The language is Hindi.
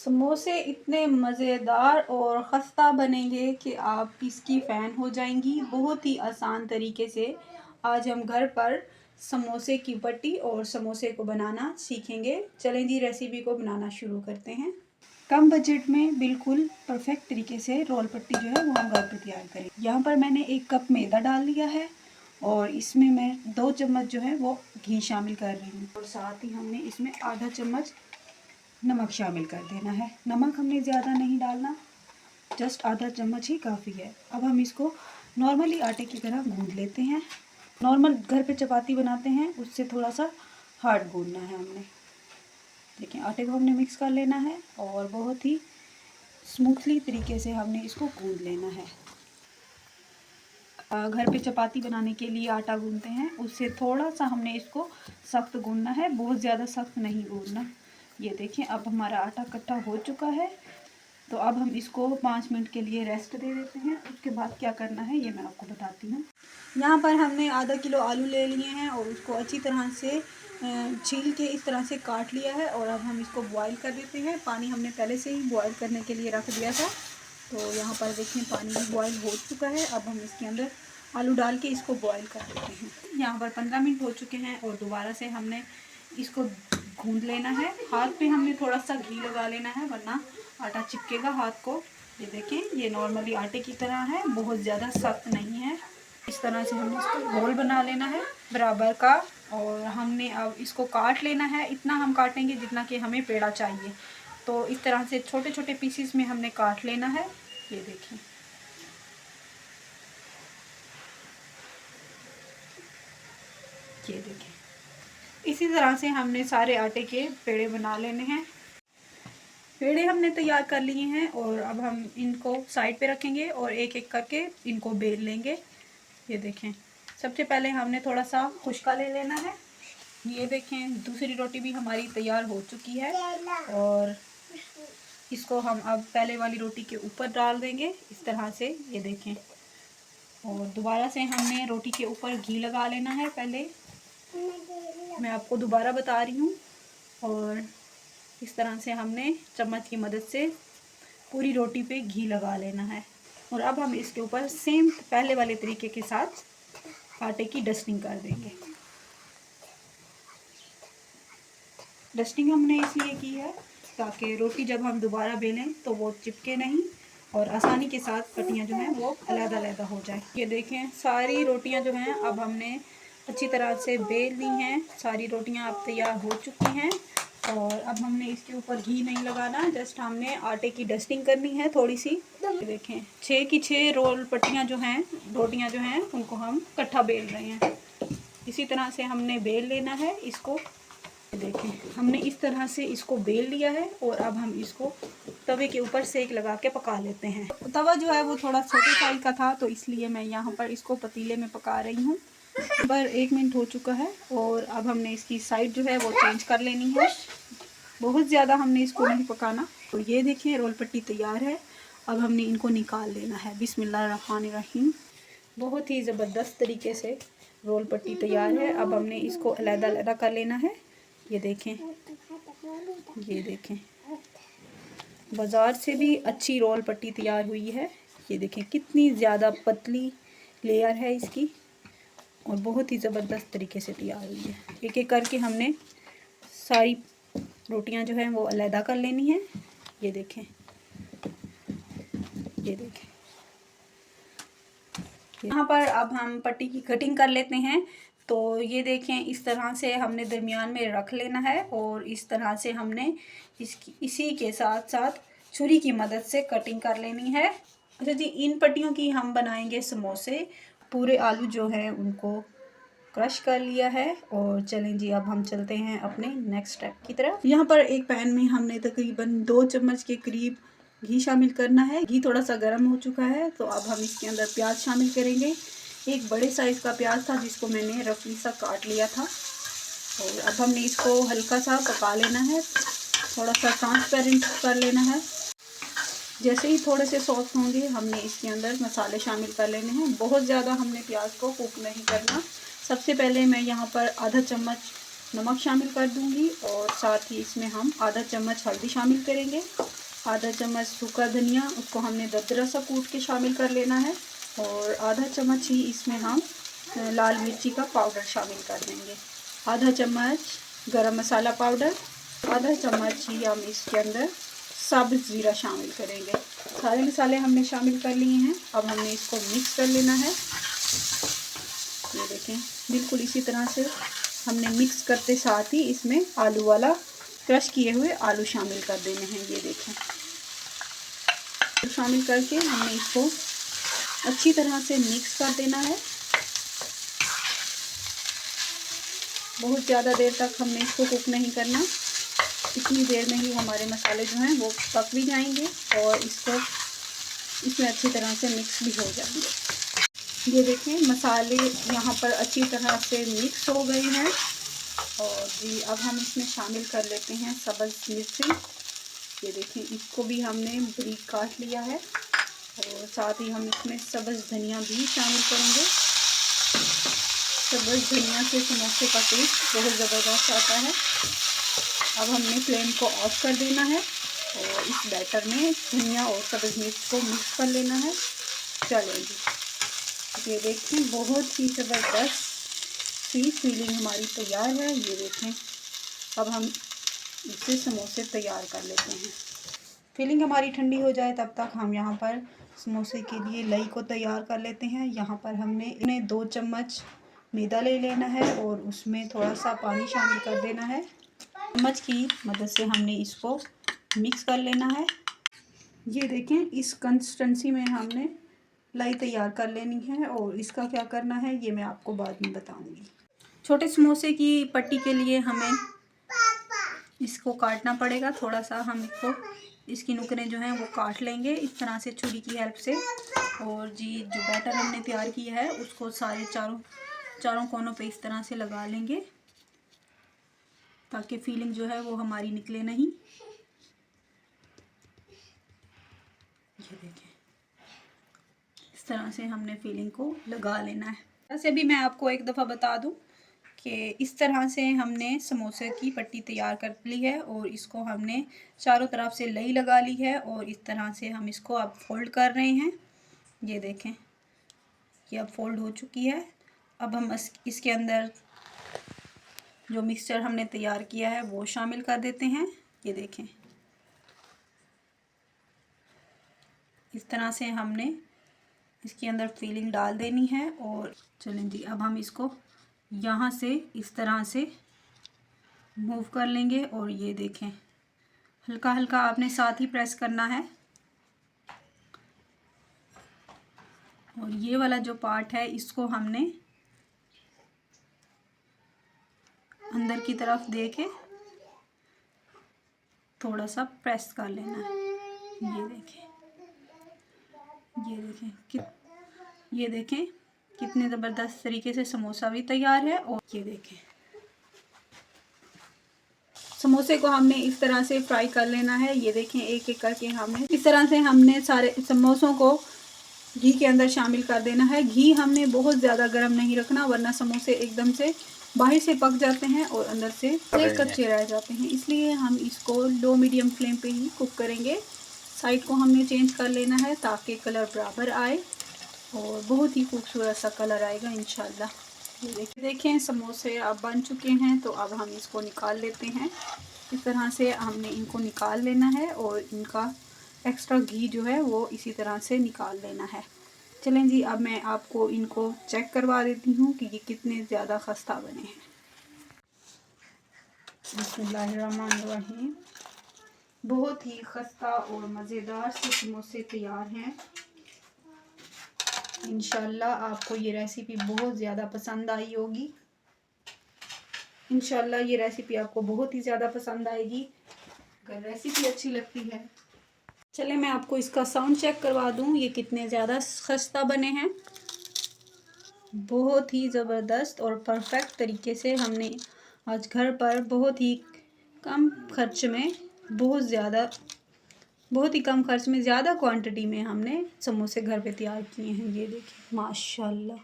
समोसे इतने मज़ेदार और ख़स्ता बनेंगे कि आप इसकी फ़ैन हो जाएंगी। बहुत ही आसान तरीके से आज हम घर पर समोसे की पट्टी और समोसे को बनाना सीखेंगे। चलें जी, रेसिपी को बनाना शुरू करते हैं। कम बजट में बिल्कुल परफेक्ट तरीके से रोल पट्टी जो है वो हम घर पर तैयार करें। यहाँ पर मैंने 1 कप मैदा डाल लिया है और इसमें मैं 2 चम्मच जो है वो घी शामिल कर रही हूँ और साथ ही हमने इसमें आधा चम्मच नमक शामिल कर देना है। नमक हमने ज़्यादा नहीं डालना, जस्ट आधा चम्मच ही काफ़ी है। अब हम इसको नॉर्मली आटे की तरह गूंद लेते हैं। नॉर्मल घर पे चपाती बनाते हैं उससे थोड़ा सा हार्ड गूंदना है हमने। देखिए, आटे को हमने मिक्स कर लेना है और बहुत ही स्मूथली तरीके से हमने इसको गूंद लेना है। घर पे चपाती बनाने के लिए आटा गूंदते हैं उससे थोड़ा सा हमने इसको सख्त गूंदना है, बहुत ज़्यादा सख्त नहीं गूंदना। ये देखें, अब हमारा आटा इकट्ठा हो चुका है। तो अब हम इसको 5 मिनट के लिए रेस्ट दे देते हैं। उसके बाद क्या करना है ये मैं आपको बताती हूँ। यहाँ पर हमने आधा किलो आलू ले लिए हैं और उसको अच्छी तरह से छील के इस तरह से काट लिया है और अब हम इसको बॉईल कर देते हैं। पानी हमने पहले से ही बॉईल करने के लिए रख दिया था। तो यहाँ पर देखिए, पानी भी बॉईल हो चुका है। अब हम इसके अंदर आलू डाल के इसको बॉईल कर देते हैं। यहाँ पर 15 मिनट हो चुके हैं और दोबारा से हमने इसको गूंद लेना है। हाथ पे हमने थोड़ा सा घी लगा लेना है वरना आटा चिपकेगा हाथ को। ये देखें, ये नॉर्मली आटे की तरह है, बहुत ज़्यादा सख्त नहीं है। इस तरह से हमने इसको गोल बना लेना है बराबर का और हमने अब इसको काट लेना है। इतना हम काटेंगे जितना कि हमें पेड़ा चाहिए। तो इस तरह से छोटे छोटे पीसीस में हमने काट लेना है। ये देखें, ये देखें, इसी तरह से हमने सारे आटे के पेड़े बना लेने हैं। पेड़े हमने तैयार कर लिए हैं और अब हम इनको साइड पे रखेंगे और एक एक करके इनको बेल लेंगे। ये देखें, सबसे पहले हमने थोड़ा सा खुश्का ले लेना है। ये देखें, दूसरी रोटी भी हमारी तैयार हो चुकी है और इसको हम अब पहले वाली रोटी के ऊपर डाल देंगे इस तरह से। ये देखें, और दोबारा से हमने रोटी के ऊपर घी लगा लेना है। पहले मैं आपको दोबारा बता रही हूँ और इस तरह से हमने चम्मच की मदद से पूरी रोटी पे घी लगा लेना है। और अब हम इसके ऊपर सेम पहले वाले तरीके के साथ आटे की डस्टिंग कर देंगे। डस्टिंग हमने इसलिए की है ताकि रोटी जब हम दोबारा बेलें तो वो चिपके नहीं और आसानी के साथ पट्टियाँ जो हैं वो अलग-अलग हो जाए। ये देखें, सारी रोटियाँ जो हैं अब हमने अच्छी तरह से बेल ली हैं। सारी रोटियाँ अब तैयार हो चुकी हैं और अब हमने इसके ऊपर घी नहीं लगाना, जस्ट हमने आटे की डस्टिंग करनी है थोड़ी सी। देखें, 6 की 6 रोल पट्टियाँ जो हैं, रोटियाँ जो हैं उनको हम इकट्ठा बेल रहे हैं। इसी तरह से हमने बेल लेना है इसको। देखें, हमने इस तरह से इसको बेल लिया है और अब हम इसको तवे के ऊपर सेक लगा के पका लेते हैं। तवा जो है वो थोड़ा छोटे साइज का था तो इसलिए मैं यहाँ पर इसको पतीले में पका रही हूँ। पर 1 मिनट हो चुका है और अब हमने इसकी साइड जो है वो चेंज कर लेनी है। बहुत ज़्यादा हमने इसको नहीं पकाना। तो ये देखें, रोल पट्टी तैयार है। अब हमने इनको निकाल लेना है। बिस्मिल्लाहिर्रहमानिर्रहीम। बहुत ही ज़बरदस्त तरीके से रोल पट्टी तैयार है। अब हमने इसको अलग-अलग कर लेना है। ये देखें, ये देखें, बाज़ार से भी अच्छी रोल पट्टी तैयार हुई है। ये देखें कितनी ज़्यादा पतली लेयर है इसकी और बहुत ही ज़बरदस्त तरीके से तैयार हुई है। एक एक करके हमने सारी रोटियां जो हैं वो अलहदा कर लेनी है। ये देखें, ये देखें, यहाँ पर अब हम पट्टी की कटिंग कर लेते हैं। तो ये देखें, इस तरह से हमने दरमियान में रख लेना है और इस तरह से हमने इसी के साथ साथ छुरी की मदद से कटिंग कर लेनी है। अच्छा जी, इन पट्टियों की हम बनाएंगे समोसे। पूरे आलू जो हैं उनको क्रश कर लिया है और चलें जी, अब हम चलते हैं अपने नेक्स्ट स्टेप की तरफ। यहाँ पर एक पैन में हमने तकरीबन 2 चम्मच के करीब घी शामिल करना है। घी थोड़ा सा गर्म हो चुका है तो अब हम इसके अंदर प्याज शामिल करेंगे। एक बड़े साइज़ का प्याज था जिसको मैंने रफली सा काट लिया था और अब हमने इसको हल्का सा पका लेना है, थोड़ा सा ट्रांसपेरेंट कर लेना है। जैसे ही थोड़े से सॉफ्ट होंगे हमने इसके अंदर मसाले शामिल कर लेने हैं। बहुत ज़्यादा हमने प्याज को कुक नहीं करना। सबसे पहले मैं यहाँ पर आधा चम्मच नमक शामिल कर दूँगी और साथ ही इसमें हम आधा चम्मच हल्दी शामिल करेंगे। आधा चम्मच सूखा धनिया, उसको हमने दरदरा सा कूट के शामिल कर लेना है। और आधा चम्मच ही इसमें हम लाल मिर्ची का पाउडर शामिल कर देंगे। आधा चम्मच गरम मसाला पाउडर, आधा चम्मच ही हम इसके अंदर साबुत ज़ीरा शामिल करेंगे। सारे मसाले हमने शामिल कर लिए हैं। अब हमने इसको मिक्स कर लेना है। ये देखें, बिल्कुल इसी तरह से हमने मिक्स करते साथ ही इसमें आलू वाला क्रश किए हुए आलू शामिल कर देने हैं। ये देखें, शामिल करके हमने इसको अच्छी तरह से मिक्स कर देना है। बहुत ज़्यादा देर तक हमने इसको कुक नहीं करना, इतनी देर में ही हमारे मसाले जो हैं वो पक भी जाएंगे और इसमें अच्छी तरह से मिक्स भी हो जाएंगे। ये देखें, मसाले यहाँ पर अच्छी तरह से मिक्स हो गए हैं। और जी अब हम इसमें शामिल कर लेते हैं सब्ज़ मिर्ची। ये देखें, इसको भी हमने बारीक काट लिया है। और साथ ही हम इसमें सब्ज़ धनिया भी शामिल करेंगे। सब्ज़ धनिया से समोसे का टेस्ट बहुत ज़बरदस्त आता है। अब हमने फ्लेम को ऑफ कर देना है और इस बैटर में धनिया और सब्ज़ मिर्च को मिक्स कर लेना है। चलें जी, ये देखें, बहुत ही ज़बरदस्त सी फिलिंग हमारी तैयार है। ये देखें, अब हम इससे समोसे तैयार कर लेते हैं। फिलिंग हमारी ठंडी हो जाए तब तक हम यहाँ पर समोसे के लिए लई को तैयार कर लेते हैं। यहाँ पर हमने 2 चम्मच मैदा ले लेना है और उसमें थोड़ा सा पानी शामिल कर देना है। चम्मच की मदद से हमने इसको मिक्स कर लेना है। ये देखें, इस कंसिस्टेंसी में हमने लाई तैयार कर लेनी है। और इसका क्या करना है ये मैं आपको बाद में बताऊंगी। छोटे समोसे की पट्टी के लिए हमें इसको काटना पड़ेगा। थोड़ा सा हम इसकी नुकरें जो हैं वो काट लेंगे इस तरह से छुरी की हेल्प से। और जी जो बैटर हमने तैयार किया है उसको सारे चारों कोनों पे इस तरह से लगा लेंगे ताकि फीलिंग जो है वो हमारी निकले नहीं। ये देखें, इस तरह से हमने फीलिंग को लगा लेना है। वैसे भी मैं आपको एक दफ़ा बता दूं कि इस तरह से हमने समोसे की पट्टी तैयार कर ली है और इसको हमने चारों तरफ से लई लगा ली है और इस तरह से हम इसको अब फोल्ड कर रहे हैं। ये देखें, ये अब फोल्ड हो चुकी है। अब हम इसके अंदर जो मिक्सचर हमने तैयार किया है वो शामिल कर देते हैं। ये देखें, इस तरह से हमने इसके अंदर फिलिंग डाल देनी है। और चलें जी, अब हम इसको यहाँ से इस तरह से मूव कर लेंगे। और ये देखें, हल्का हल्का आपने साथ ही प्रेस करना है। और ये वाला जो पार्ट है इसको हमने अंदर की तरफ दे के थोड़ा सा प्रेस कर लेना है। ये देखें, ये देखें कितने ज़बरदस्त तरीके से समोसा भी तैयार है। और ये देखें, समोसे को हमने इस तरह से फ्राई कर लेना है। ये देखें, एक एक करके हमने इस तरह से हमने सारे समोसों को घी के अंदर शामिल कर देना है। घी हमने बहुत ज़्यादा गर्म नहीं रखना वरना समोसे एकदम से बाहर से पक जाते हैं और अंदर से कच्चे रह जाते हैं। इसलिए हम इसको लो मीडियम फ्लेम पे ही कुक करेंगे। साइड को हमने चेंज कर लेना है ताकि कलर बराबर आए और बहुत ही खूबसूरत सा कलर आएगा इंशाल्लाह। ये देखें, समोसे अब बन चुके हैं तो अब हम इसको निकाल लेते हैं। इस तरह से हमने इनको निकाल लेना है और इनका एक्स्ट्रा घी जो है वो इसी तरह से निकाल लेना है। चलें जी, अब मैं आपको इनको चेक करवा देती हूँ कि ये कितने ज़्यादा खस्ता बने हैं। बिस्मिल्लाहिर्रहमानिर्रहीम। बहुत ही खस्ता और मज़ेदार से समोसे तैयार हैं। इंशाल्लाह आपको ये रेसिपी बहुत ज़्यादा पसंद आई होगी। इंशाल्लाह ये रेसिपी आपको बहुत ही ज़्यादा पसंद आएगी अगर रेसिपी अच्छी लगती है। चले मैं आपको इसका साउंड चेक करवा दूं, ये कितने ज़्यादा खस्ता बने हैं। बहुत ही ज़बरदस्त और परफेक्ट तरीके से हमने आज घर पर बहुत ही कम खर्च में ज़्यादा क्वांटिटी में हमने समोसे घर पे तैयार किए हैं। ये देखिए माशाल्लाह।